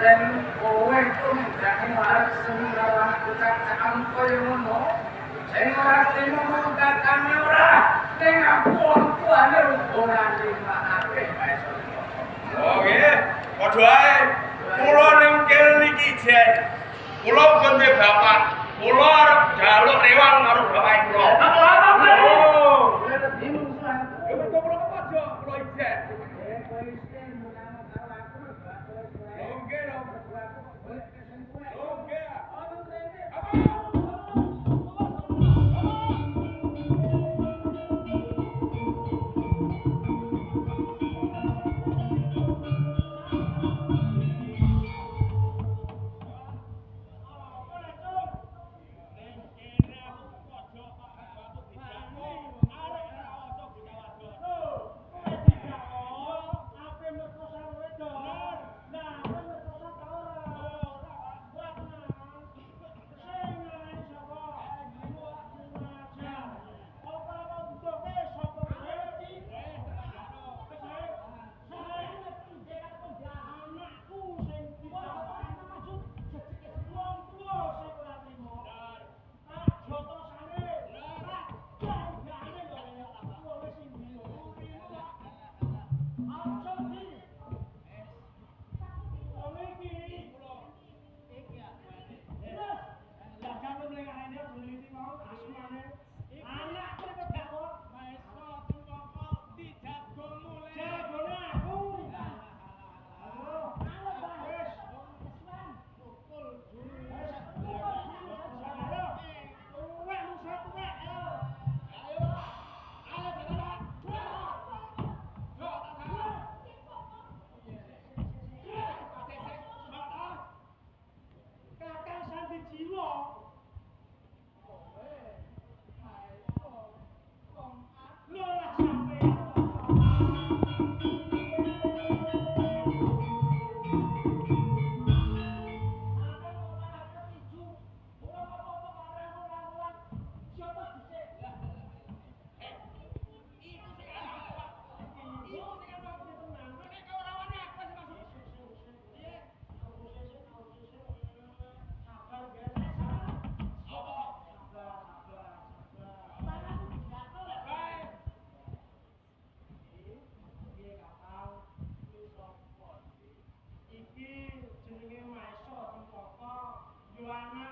dan kowe itu menjadi harus sembarang ucap sampai ngono sing ora trimo mengatakan ora ning ampun tuane ora dimakake bae. Oh nggih, padha ae. Kula ning kene niki jen. Kula ganti bapak. Kula arep njaluk rewang karo bapak kula. Oh, ora bingung kan. Ya mergo kula pojok, kula ijen. Kowe isen menama karo aku bae. Oh nggih dong. Oh nggih. Apa? Yohana